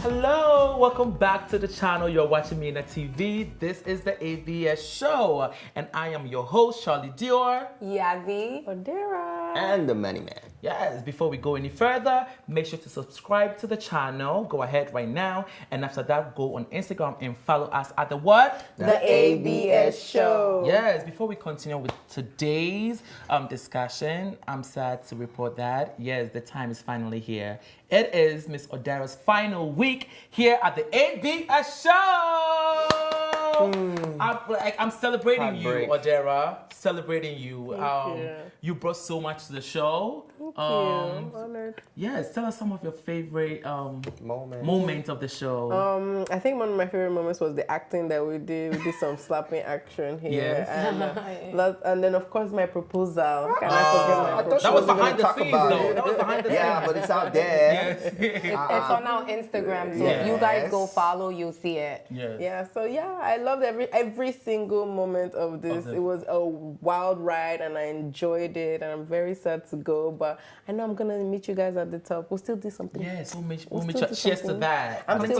Hello, welcome back to the channel. You're watching me on the TV. This is the ABS show, and I am your host, Charlie Dior. Yazzie. Odera. And the Money Man. Yes, before we go any further, make sure to subscribe to the channel. Go ahead right now, and after that, go on Instagram and follow us at the what? The ABS show. Yes, before we continue with today's discussion, I'm sad to report that, yes, the time is finally here. It is Miss Odera's final week here at the ABS show. I'm celebrating you, Odera. Celebrating you. You brought so much to the show. Thank you. Honored. Yes, tell us some of your favorite moments of the show. I think one of my favorite moments was the acting that we did. We did some slapping action here. Yes. And then, of course, my proposal. Can I forget my proposal? That was behind the scenes, though. That was behind the scenes. Yeah, but it's out there. Yes. It's on our Instagram, so if you guys go follow, you'll see it. Yes. Yeah, so I loved every single moment of this. It was a wild ride, and I enjoyed it, and I'm very sad to go, but I know I'm gonna meet you guys at the top. We'll still do something. Yes, we'll meet you. Cheers to that. I'm still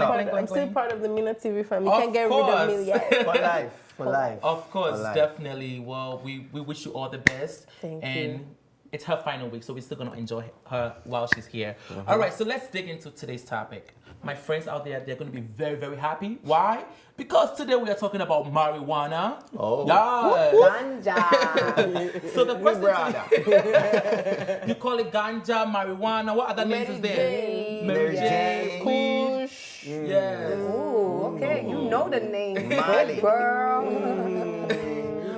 part of the Mina TV family. You can't get rid of me yet. For life. Of course, definitely. Well, we wish you all the best. Thank you. It's her final week, so we're still going to enjoy her while she's here. All right, so let's dig into today's topic. My friends out there, they're going to be very, very happy. Why? Because today we are talking about marijuana. Oh. Yes. Ganja. So the question you call it ganja, marijuana. What other names is there? Mary Jane. Kush. Yes. Ooh, okay. You know the name. Miley. Girl.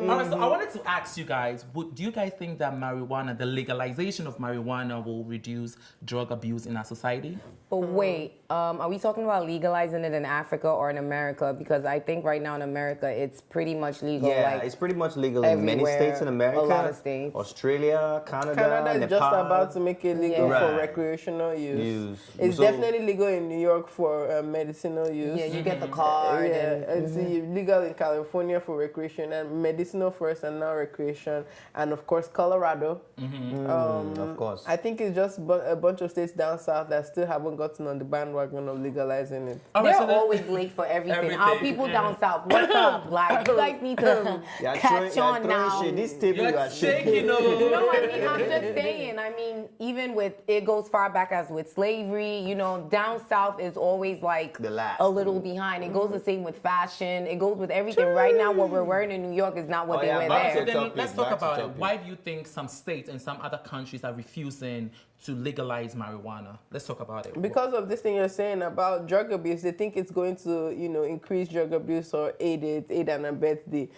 All right, so I wanted to ask you guys, do you guys think that marijuana, the legalization of marijuana will reduce drug abuse in our society? But wait, are we talking about legalizing it in Africa or in America? Because I think right now in America, it's pretty much legal. Yeah, like, it's pretty much legal in many states in America. A lot of states. Australia, Canada, Canada is Nepal. just about to make it legal Yeah. for recreational use. It's So- definitely legal in New York for medicinal use. Yeah, you get the card. It's legal in California for recreation and medicinal first, and now recreation, and of course Colorado. Of course. I think it's just a bunch of states down south that still haven't gotten on the bandwagon of legalizing it. All right, They're so always late for everything. Our people down south, what's up? Like, you guys need to catch on now. This table you are shaking. No, I mean, I'm just saying. I mean, even with, it goes far back as with slavery, you know, down south is always like The last. a little behind. It goes the same with fashion. It goes with everything. Right now, what we're wearing in New York is not what they wear So there. then let's talk about it. Why do you think some states and some other countries are refusing to legalize marijuana? Let's talk about it. Because of this thing you're saying about drug abuse, they think it's going to, increase drug abuse or aid and abet the,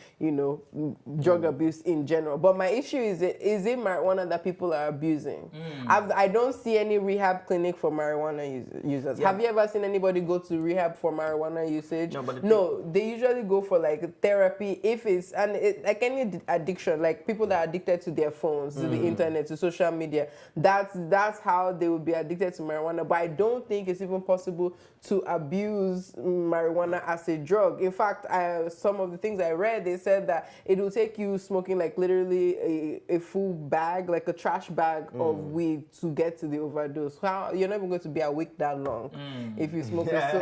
drug abuse in general. But my issue is it marijuana that people are abusing? I don't see any rehab clinic for marijuana users. Yeah. Have you ever seen anybody go to rehab for marijuana usage? No, they usually go for like therapy if it's, like any addiction, like people that are addicted to their phones, to the internet, to social media. That's how they will be addicted to marijuana. But I don't think it's even possible to abuse marijuana as a drug. In fact, some of the things I read, they said that it will take you smoking like literally a full bag, like a trash bag of weed to get to the overdose. You're not even going to be awake that long if you smoke it. So,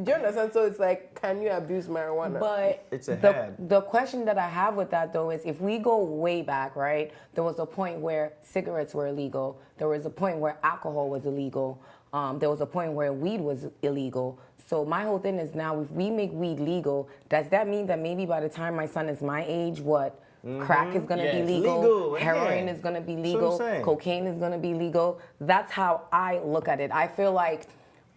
do you understand? So it's like, can you abuse marijuana? But It's a the question that I have with that though is, if we go way back, right? There was a point where cigarettes were illegal. There was a point where alcohol was illegal. There was a point where weed was illegal. So my whole thing is now, if we make weed legal, does that mean that maybe by the time my son is my age, crack is going to be legal, heroin is going to be legal, cocaine is going to be legal? That's how I look at it. I feel like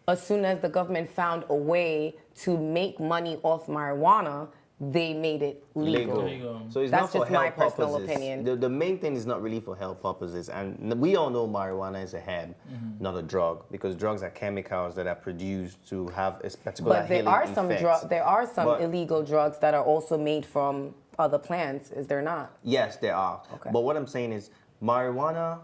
as soon as the government found a way to make money off marijuana, they made it legal. So it's That's not for just my health personal purposes. opinion. The main thing is not really for health purposes, and we all know marijuana is a herb, not a drug, because drugs are chemicals that are produced to have a particular But there healing are some effect. there are some illegal drugs that are also made from other plants, is there not? Yes, there are. Okay. But what I'm saying is, marijuana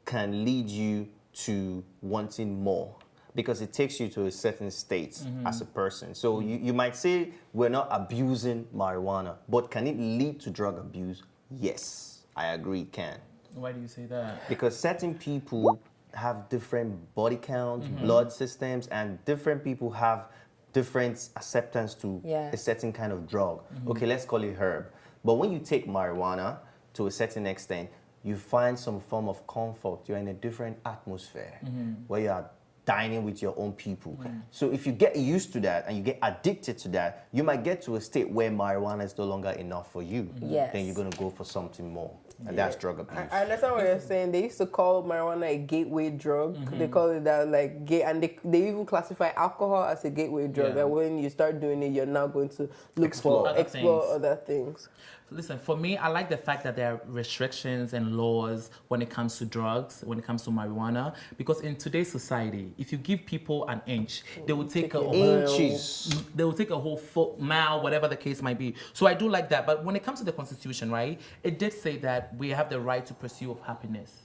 can lead you to wanting more, because it takes you to a certain state as a person. So you might say we're not abusing marijuana, but can it lead to drug abuse? Yes, I agree it can. Why do you say that? Because certain people have different body counts, blood systems, and different people have different acceptance to a certain kind of drug. Okay, let's call it herb. But when you take marijuana to a certain extent, you find some form of comfort. You're in a different atmosphere where you are dining with your own people. So if you get used to that and you get addicted to that, you might get to a state where marijuana is no longer enough for you. Yes. Then you're going to go for something more. And that's drug abuse. I understand what you're saying. They used to call marijuana a gateway drug. They call it that, like, and they even classify alcohol as a gateway drug. And when you start doing it, you're now going to explore other things. Listen, for me, I like the fact that there are restrictions and laws when it comes to drugs, when it comes to marijuana, because in today's society, if you give people an inch, they will take they will take a whole foot, mile, whatever the case might be. So I do like that. But when it comes to the Constitution, right, it did say that we have the right to pursue of happiness.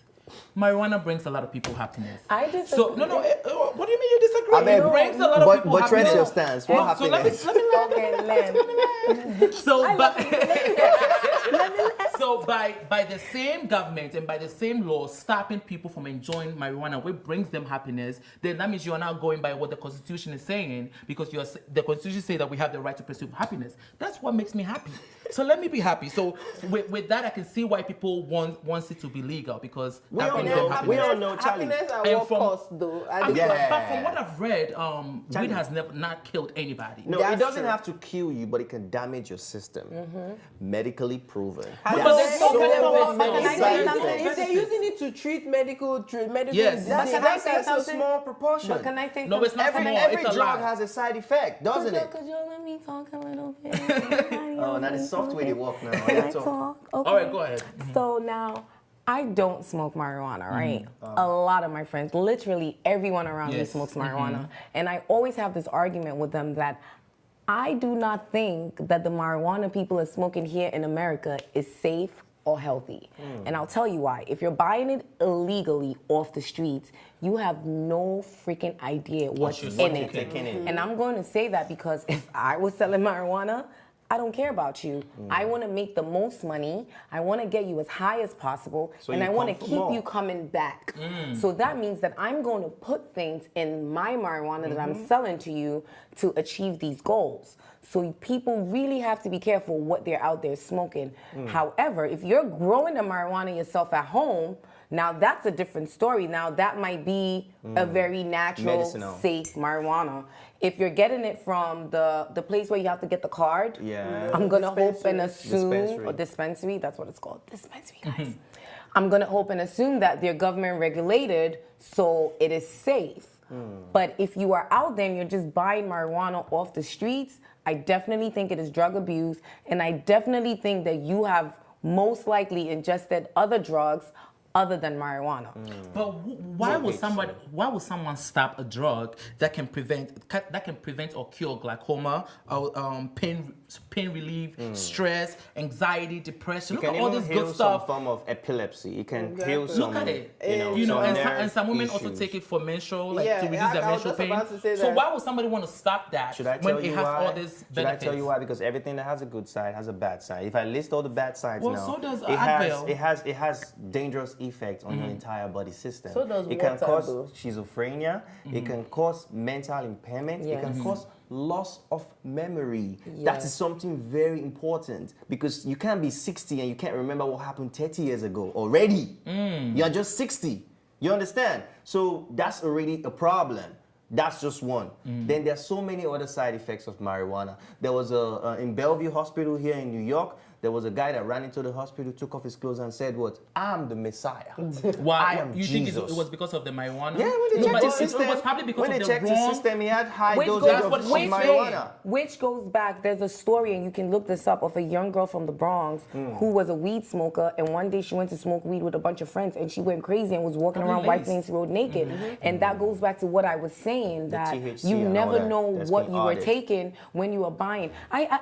Marijuana brings a lot of people happiness. I disagree. So what do you mean you disagree? It brings a lot of people happiness. But trust your stance. What happiness? So let me So by the same government and by the same law stopping people from enjoying marijuana, which brings them happiness, then that means you are now going by what the Constitution is saying, because the Constitution says that we have the right to pursue happiness. That's what makes me happy. So let me be happy. So with that, I can see why people want it to be legal, because we all know, Charlie. Happiness at what cost, though? But from what I've read, weed has not killed anybody. No, it doesn't have to kill you, but it can damage your system. Medically proven. If they're using it to treat medical yes. that's a small proportion. But can I say no, it's not something? small. Every drug has a side effect, doesn't it? Could you let me talk a little bit? Oh, now the soft way they walk now. Can I talk? Okay. All right, go ahead. So now, I don't smoke marijuana, right? A lot of my friends, literally everyone around me smokes marijuana. And I always have this argument with them that I do not think that the marijuana people are smoking here in America is safe or healthy. And I'll tell you why. If you're buying it illegally off the streets, you have no freaking idea what's in it. And I'm going to say that because if I was selling marijuana, I don't care about you. I want to make the most money. I want to get you as high as possible. And I want to keep you coming back. So that means that I'm going to put things in my marijuana that I'm selling to you to achieve these goals. So people really have to be careful what they're out there smoking. However, if you're growing the marijuana yourself at home, now that's a different story. Now that might be a very natural, safe marijuana. If you're getting it from the place where you have to get the card, I'm gonna hope and assume, or dispensary, that's what it's called, dispensary, guys. I'm gonna hope and assume that they're government regulated, so it is safe. But if you are out there and you're just buying marijuana off the streets, I definitely think it is drug abuse, and I definitely think that you have most likely ingested other drugs other than marijuana. But why would someone stop a drug that can prevent or cure glaucoma, pain relief, stress, anxiety, depression? Look at all this good stuff. Some form of epilepsy. It can heal some. Look at it. And some women also take it for menstrual, to reduce their menstrual pain. So why would somebody want to stop that when it has all this benefits? Should I tell you why? Because everything that has a good side has a bad side. If I list all the bad sides now, so does it has dangerous effect on your entire body system. So does it can cause schizophrenia, it can cause mental impairment, it can cause loss of memory. That is something very important, because you can't be 60 and you can't remember what happened 30 years ago already. You're just 60. You understand? So that's already a problem. That's just one. Then there's so many other side effects of marijuana. There was in Bellevue Hospital here in New York, there was a guy that ran into the hospital, took off his clothes and said, I'm the Messiah. Why? I am you Jesus. think it was because of the marijuana? Yeah, when they checked his system, it was probably because of the system, he had high doses of marijuana. Which goes back, there's a story, and you can look this up, of a young girl from the Bronx who was a weed smoker, and one day she went to smoke weed with a bunch of friends, and she went crazy and was walking around White Plains Road naked. And that goes back to what I was saying, that you never know what you were taking when you were buying.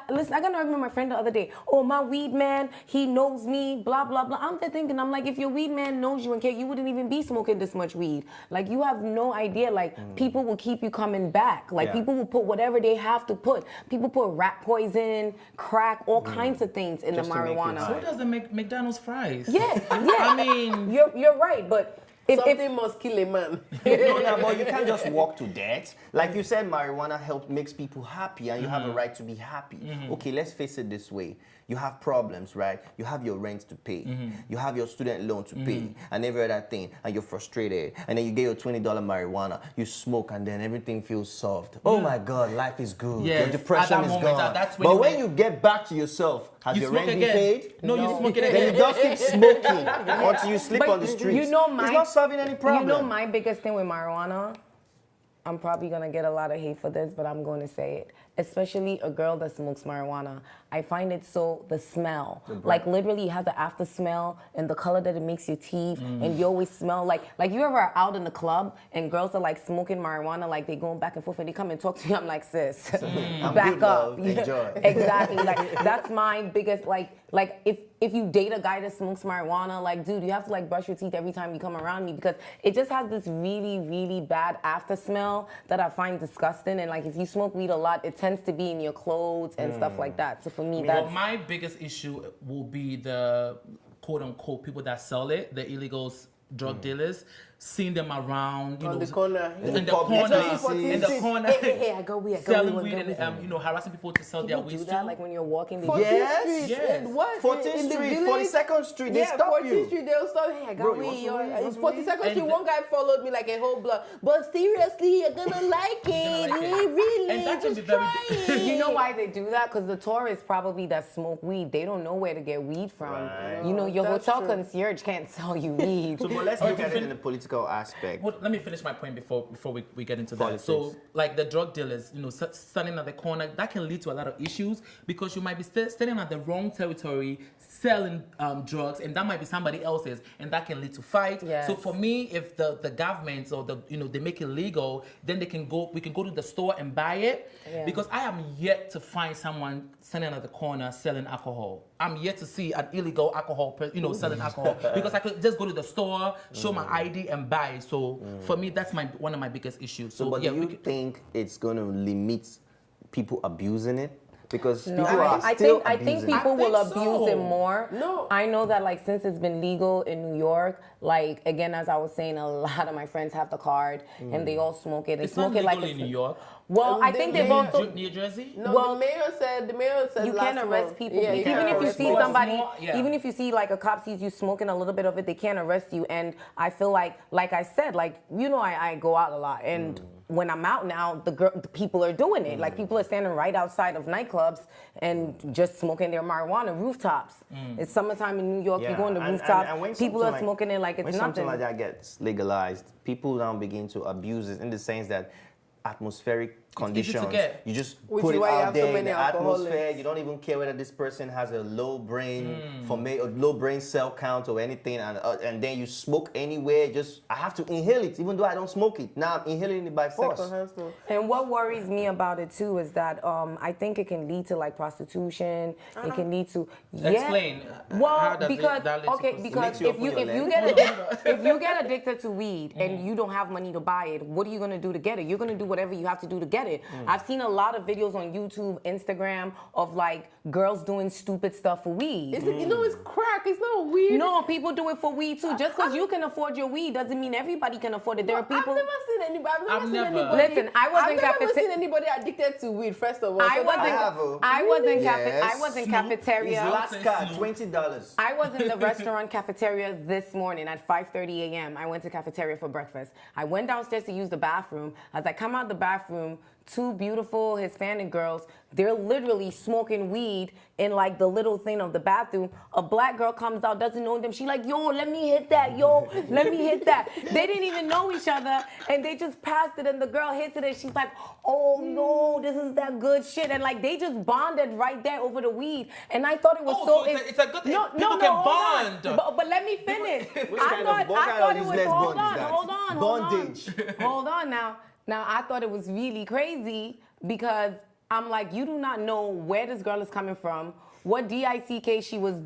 Listen, I got an argument with my friend the other day. Oh, my weed man, he knows me, blah, blah, blah. I'm there thinking, I'm like, if your weed man knows you and care, you wouldn't even be smoking this much weed. Like, you have no idea. Like, people will keep you coming back. Like, people will put whatever they have to put. People put rat poison, crack, all kinds of things in the marijuana. So does the McDonald's fries. Yeah. I mean, you're right, but something must kill a man. No, but you can't just walk to death. Like you said, marijuana makes people happy, and you have a right to be happy. Okay, let's face it this way. You have problems, right? You have your rent to pay. You have your student loan to pay, and every other thing, and you're frustrated. And then you get your $20 marijuana, you smoke, and then everything feels soft. Oh my God, life is good. Yes, Your depression at that is moment, gone. that's when But you when you get back to yourself, has You your smoke rent been again. paid? No, you smoke it Then again. you just keep smoking until you sleep But on the streets. you know it's not solving any problem. You know my biggest thing with marijuana? I'm probably gonna get a lot of hate for this, but I'm going to say it. Especially a girl that smokes marijuana. I find it the smell. Like literally it has an after smell and the color that it makes your teeth and you always smell like you ever are out in the club and girls are like smoking marijuana, like they going back and forth and they come and talk to you. I'm like, sis, I'm back good, up. love. Enjoy. Exactly. Like that's my biggest like if you date a guy that smokes marijuana, like dude, you have to like brush your teeth every time you come around me because it just has this really, really bad after smell that I find disgusting. And like if you smoke weed a lot, it tends to be in your clothes and stuff like that. So for me, Well, that's my biggest issue will be the quote-unquote people that sell it, the illegal drug dealers, seeing them around, On the corner. in the public corner, places. in the corner, hey, I go weed, selling weed and harassing people to sell their People weed do too. that, like when you're walking, they 14th Yes, Street, yes. and what? 14th in the Street, village? 42nd Street, they Yeah, stop 14th you. Street, they'll stop. Hey, I Bro, got weed. you want It's some weed? 42nd Street. And One guy followed me like a whole block. But seriously, you're gonna like it. like it. Really, And that can just be very- try it. You know why they do that? Because the tourists probably that smoke weed, they don't know where to get weed from. Right. You know, your That's hotel true. concierge can't sell you weed. So, but let's look at it in the political aspect. Well, let me finish my point before we get into that. Politics. So, like the drug dealers, standing at the corner, that can lead to a lot of issues because you might be standing at the wrong territory selling drugs, and that might be somebody else's, and that can lead to fight. Yes. So for me, if the government or they make it legal, then we can go to the store and buy it. Yeah. Because I am yet to find someone standing at the corner selling alcohol. I'm yet to see an illegal alcohol, selling alcohol because I could just go to the store, show my ID, and buy. So for me, that's one of my biggest issues. So, but yeah, do you think it's going to limit people abusing it? Because people No, are I still think abusing people I will think abuse so. it more. No. I know that like since it's been legal in New York, like again as I was saying, a lot of my friends have the card and they all smoke it. They it's smoke not it like legal it's in New York. Well, I think they've also New Jersey. No, Well, the mayor said you last can't arrest month. people. Yeah, you Even can't if you arrest see people. somebody, Yeah. even if you see like a cop sees you smoking a little bit of it, they can't arrest you. And I feel like I said, like I go out a lot, and when I'm out now, the people are doing it. Like people are standing right outside of nightclubs and just smoking their marijuana rooftops. It's summertime in New York. You go on the and rooftops, when people something are like- smoking it like it's when nothing. something like that gets legalized, people now begin to abuse it in the sense that atmospheric easy to conditions. get. You just Which put is it why you out have so there in many the atmosphere. alcoholics. You don't even care whether this person has a low brain or low brain cell count or anything, and then you smoke anywhere. I have to inhale it, even though I don't smoke it. Now I'm inhaling it by force. Secondhand smoke. And what worries me about it too is that I think it can lead to like prostitution. It can lead to Explain. Well, How does because that lead to okay, prostitution? because Makes you if you open your if you get addicted to weed and you don't have money to buy it, what are you gonna do to get it? You're gonna do whatever you have to do to get it. I've seen a lot of videos on YouTube, Instagram of like girls doing stupid stuff for weed. It's crack. It's not weed. No, people do it for weed too. Just because you can afford your weed doesn't mean everybody can afford it. There are people. I've never seen anybody. I've never- Listen, I've never seen anybody addicted to weed. First of all, I So wasn't. that- I was in Yes. I was in Snoop. cafeteria. Is Last card, $20. I was in the restaurant cafeteria this morning at 5:30 a.m. I went to cafeteria for breakfast. I went downstairs to use the bathroom. As I come out the bathroom, two beautiful Hispanic girls, they're literally smoking weed in like the little thing of the bathroom. A black girl comes out, doesn't know them. She like, yo, let me hit that, yo, let me hit that. They didn't even know each other and they just passed it and the girl hits it and she's like, oh no, this is that good shit. And like they just bonded right there over the weed. And I thought it was Oh, so it's a good thing. People can hold on. bond. But let me finish. Which I kind thought of- what I kind thought of it was useless hold bond is on, that? hold on, Bondage. Hold on now. Now I thought it was really crazy because I'm like, you do not know where this girl is coming from, what DICK she was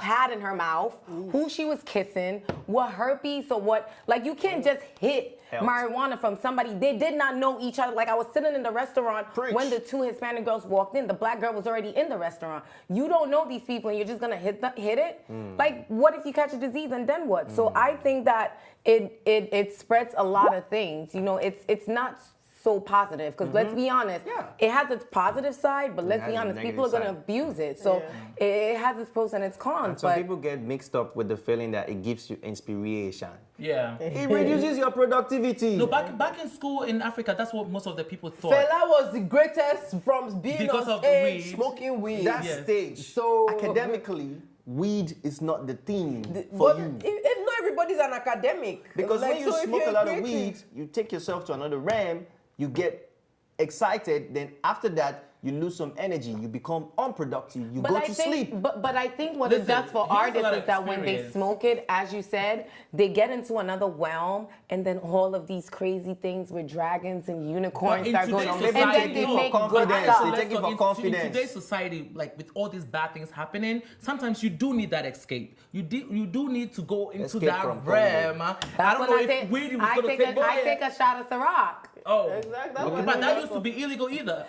had in her mouth, who she was kissing, what herpes or what. Like, you can't just hit marijuana from somebody. They did not know each other. Like, I was sitting in the restaurant when the 2 Hispanic girls walked in. The black girl was already in the restaurant. You don't know these people and you're just gonna hit it? Like, what if you catch a disease and then what? So I think that it spreads a lot of things. You know, it's not so positive, because let's be honest, it has its positive side, but let's be honest, people are going to abuse it. So it has its pros and its cons. And some people get mixed up with the feeling that it gives you inspiration. Yeah. It reduces your productivity. No, back in school in Africa, that's what most of the people thought. Fela was the greatest from being Because on of the stage, weed. smoking weed. That stage. So academically, weed is not the theme for you. Not everybody's an academic. Because Like, when you so if smoke you're a lot of creative- weed, you take yourself to another realm, you get excited, then after that, you lose some energy, you become unproductive, you go to sleep. But I think what Listen, it does for he has a artists lot is of that when they experience. smoke it, as you said, they get into another realm, and then all of these crazy things with dragons and unicorns But in start going on. today's And then society, they no, make good confidence, stuff. they take it for In confidence. today's society, like with all these bad things happening, sometimes you do need that escape. You do need to go into Escape that from realm. I That's don't when know I if take, weed was I going to take, take a, I take a shot of Ciroc. Oh, Exactly. okay, but that used to be illegal either,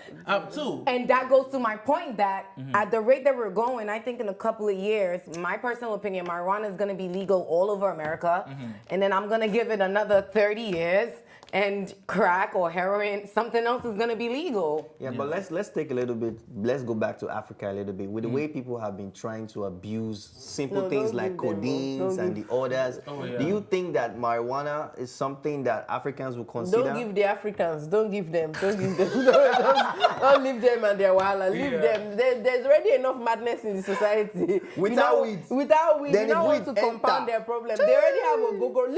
too. And that goes to my point that at the rate that we're going, I think in a couple of years, my personal opinion, marijuana is going to be legal all over America. And then I'm going to give it another 30 years, and crack or heroin, something else is going to be legal. Yeah, but let's take a little bit, let's go back to Africa a little bit. With the way people have been trying to abuse simple things don't like give them, codeines and the others, yeah. do you think that marijuana is something that Africans will consider? Don't give the Africans. Don't give them. Don't give them. Don't leave them and their wahala. Leave them. There's already enough madness in the society. Without weed. Without weed, Then you don't if want to weed compound enter. their problem. They already have ogogoro.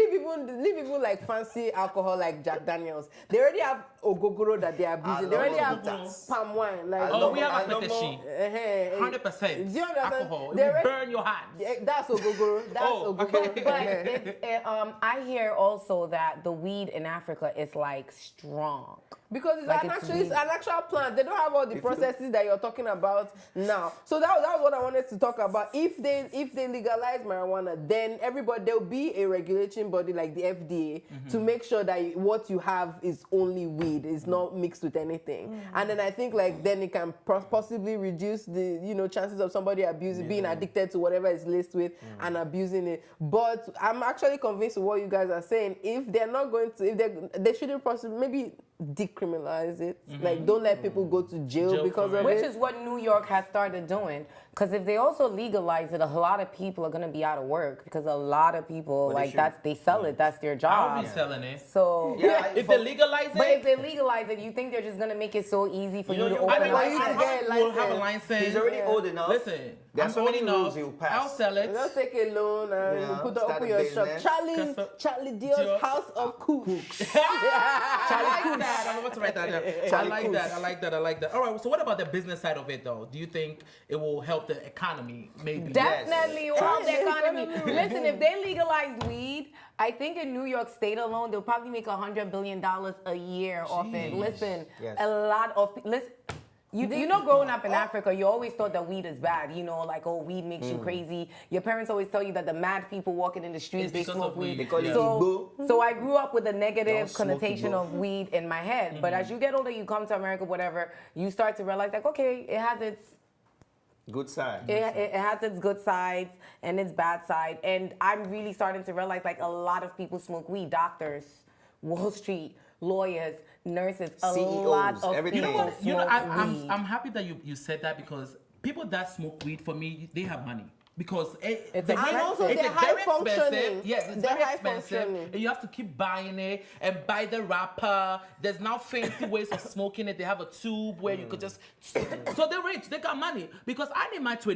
Leave even like fancy alcohol like Jack Daniels. They already have ogogoro that they are abusing. They already have ogogoro. palm wine. Like Oh, we have I a know petition. 100% Do you understand? alcohol. It They will already- burn your hands. That's ogogoro. That's Oh, ogogoro. okay. But I hear also that the weed in Africa is like strong. Because it's, Like an it's actual, it's weed. an actual plant. They don't have all the processes that you're talking about now. So that was what I wanted to talk about. If they legalize marijuana, then there'll be a regulating body like the FDA to make sure that what you have is only weed, it's not mixed with anything. And then I think then it can possibly reduce the chances of somebody being addicted to whatever it's laced with and abusing it. But I'm actually convinced of what you guys are saying. If they're not going to, if they shouldn't possibly maybe decriminalize it. Like, don't let people go to jail because for of it. Which it. is what New York has started doing. Because if they also legalize it, a lot of people are going to be out of work. Because a lot of people, they sell it. That's their I'll job. be selling it. So, If they legalize but if it, they legalize it, you think they're just going to make it so easy for you to I open mean, a Why you license? can get a will have a license. license. He's already old enough. Listen, There are I'm so old many enough. rules he'll pass. I'll sell it. Just take a loan and Yeah, open start a your shop. business. Charlie Dio's Dior. House of Cooks. I like that. I'm about to write that down. I like that. All right. So what about the business side of it, though? Do you think it will help the economy? Maybe. Definitely all the economy. Economy. Listen, if they legalize weed, I think in New York State alone, they'll probably make $100 billion a year off it. Listen, Yes. a lot of listen. You know, growing up in Africa, you always thought that weed is bad. You know, like, oh, weed makes you crazy. Your parents always tell you that the mad people walking in the streets, It's they because smoke of weed. weed. They call it So, Igbo. so I grew up with a negative Don't smoke connotation Igbo. of weed in my head. But as you get older, you come to America, whatever, you start to realize, like, okay, it has its Good side. it has its good sides and its bad side. And I'm really starting to realize, like, a lot of people smoke weed. Doctors, Wall Street, lawyers, nurses, a CEOs, lot of everything. people You know, smoke weed. I'm happy that you said that, because people that smoke weed, for me, they have money. Because It's it's expensive. And also it's they're very high functioning. expensive. Yeah, it's They're very high expensive. functioning. And you have to keep buying it and buy the wrapper. There's now fancy ways of smoking it. They have a tube where you could just. So they're rich. They got money. Because I need my $20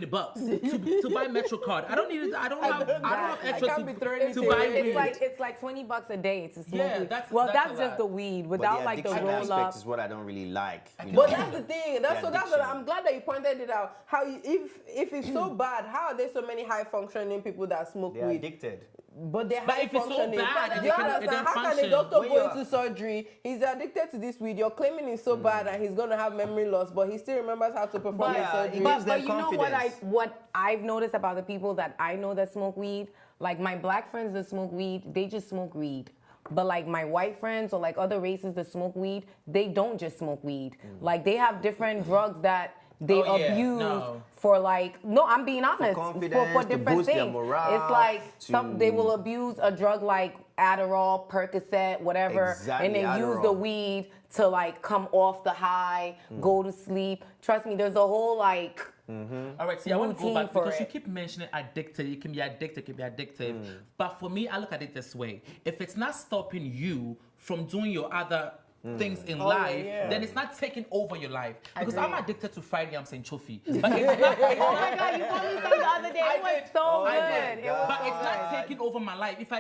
to buy MetroCard. I don't need it. I don't have extra can't be throwing it to away. buy weed. It's like $20 a day to smoke Yeah, weed. that's That's a just lot. the weed But without the like the addiction roll aspect up. is what I don't really like. But that's the thing. That's what addiction. I'm glad that you pointed it out. How if it's so bad, how are there so many high functioning people that smoke They're weed? addicted. But they're But high if it's so functioning. bad, Do they you can- understand? they don't How can a function. doctor When go you're- into surgery? He's addicted to this weed. You're claiming it's so bad and he's gonna have memory loss, but he still remembers how to perform the Yeah, surgery. it gives them But you know confidence. what I've noticed about the people that I know that smoke weed, like my black friends that smoke weed, they just smoke weed. But like my white friends or like other races that smoke weed, they don't just smoke weed. Like they have different drugs that they Oh, yeah, abuse no. for like, no, I'm being honest. confidence, for to different boost their things. morale, It's like to- they will abuse a drug like Adderall, Percocet, whatever, Exactly, and then use the Adderall. weed to like come off the high, go to sleep. Trust me, there's a whole like All right, see, I want to go routine back for because you it. keep mentioning addicted. It can be addicted, it can be addictive. But for me, I look at it this way. If it's not stopping you from doing your other things in life, yeah. then it's not taking over your life. Because Agree. I'm addicted to fried yams and chofi. But it's not, Oh my God, you told me something the other day. It was so Oh my good. It was but so it's not good. taking over my life. If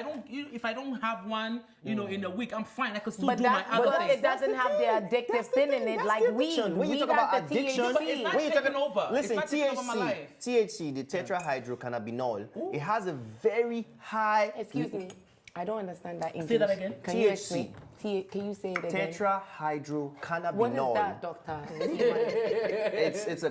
I don't have one, in a week, I'm fine. I can still But do my that's other because things. it doesn't have the addictive thing in it, That's like the weed. addiction. When you Weed talk about has the addiction, But it's THC. not when you talk taking over. It's Listen, not taking over my life. THC, the tetrahydrocannabinol, it has a very high. Excuse me. I don't understand that English. Say that again. Can you THC. explain? Can you say it again? Tetrahydrocannabinol. What is that, doctor?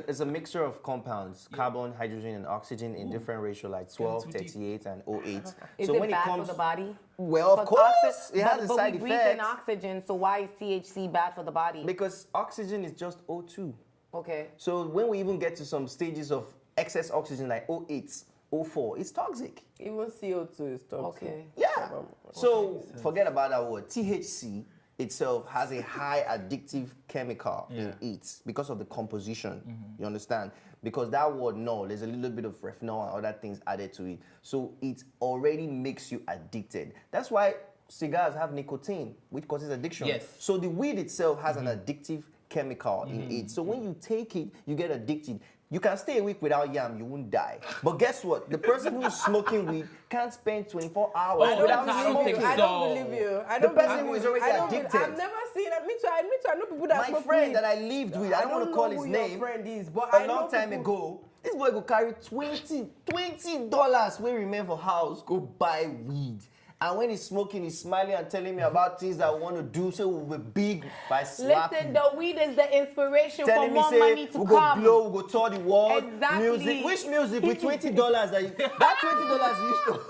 It's a mixture of compounds, carbon, hydrogen, and oxygen in different ratio, like 12, too deep. 38, and 08. Is so it when bad it comes for the body? Well, of Because course, it has a but side we breathe effect. in oxygen, so why is THC bad for the body? Because oxygen is just O2. Okay. So when we even get to some stages of excess oxygen, like 08, 04, it's toxic. Even CO2 is toxic. Okay. Yeah. So forget about that word. THC itself has a high addictive chemical in it because of the composition. You understand? Because that word there's a little bit of retinol and other things added to it. So it already makes you addicted. That's why cigars have nicotine, which causes addiction. Yes. So the weed itself has an addictive chemical in it. So when you take it, you get addicted. You can stay a week without yam, you won't die. But guess what? The person who's smoking weed can't spend 24 hours Oh, without that's how I smoking. think I so. don't believe you. I don't person believe who is you. already I don't addicted. I've never seen that. Me too. I know people that My smoke friend weed. that I lived with, I don't want to call know his who name. Your friend is, but I A know long time people- ago, this boy go carry $20 wey remain for house, go buy weed. And when he's smoking, he's smiling and telling me about things that we want to do. So we'll be big by slap Listen, you. the weed is the inspiration Telling for me more say money to we come. go blow, we go tour the world. Exactly. Music, which music with $20 that $20 you used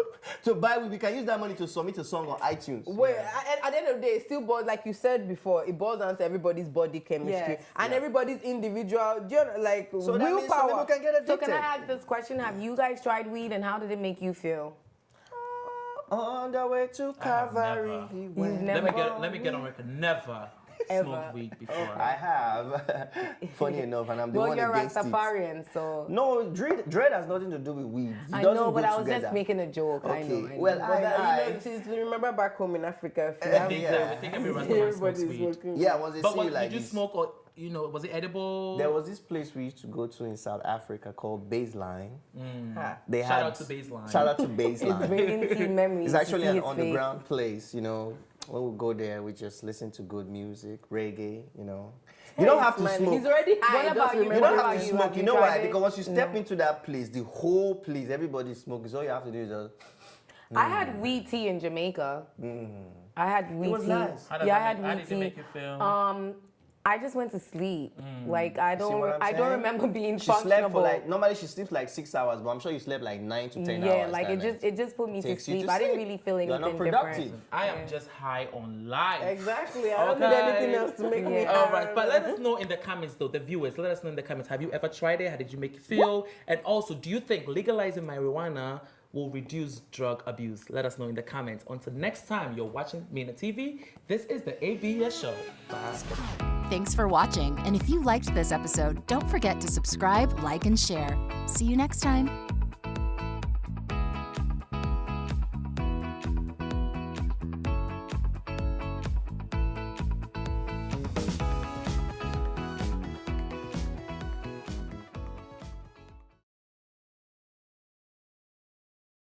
to buy, we can use that money to submit a song on iTunes. Wait, at the end of the day, it still boils, like you said before, it boils down to everybody's body chemistry Yes. and everybody's individual, like So that means some willpower. people can get So addicted. can I ask this question? Have you guys tried weed and how did it make you feel? On the way to Calvary. never. he You've went. never Let me get on record. Never Ever. smoked weed before. I have. Funny enough, and I'm the Well, one you're against it. Rastafarian, so No, dread has nothing to do with weed. It I doesn't know, but go I was together. just making a joke. I Okay, know. I know. well, But I she's, remember back home in Africa, if you I have think, Yeah. I think every Rastaman smokes everybody's weed. smoking. yeah, once they But see what, you like did you this. smoke or was it edible? There was this place we used to go to in South Africa called Baseline. They Shout had out to Baseline. Shout out to It's Baseline. bringing tea memories. It's actually to see an his underground place, When we go there, we just listen to good music, reggae, You don't have to Man, smoke. he's already high. What just about you? remember You don't What have about to you? smoke. Have You you know tried why? it? Because once you step into that place, the whole place, everybody's smoking. So all you have to do is just. I had weed tea in Jamaica. I had weed was tea. nice. How does Yeah, I that had make- how weed did tea. it make you feel? I just went to sleep. Like I See what I'm don't saying? remember being She slept for functionable. normally she sleeps like 6 hours, but I'm sure you slept like 9 to 10 hours. Yeah, like that night. it just put me to Takes you sleep. to I didn't sleep. really feel You're anything not productive. different. I am just high on life. Exactly. I don't need Okay. anything else to make me Yeah. All high. right, but let us know in the comments, though, the viewers. Let us know in the comments. Have you ever tried it? How did you make it feel? And also, do you think legalizing marijuana will reduce drug abuse? Let us know in the comments. Until next time, you're watching Mina TV. This is the ABS show. Bye. Thanks for watching, and if you liked this episode, don't forget to subscribe, like, and share. See you next time.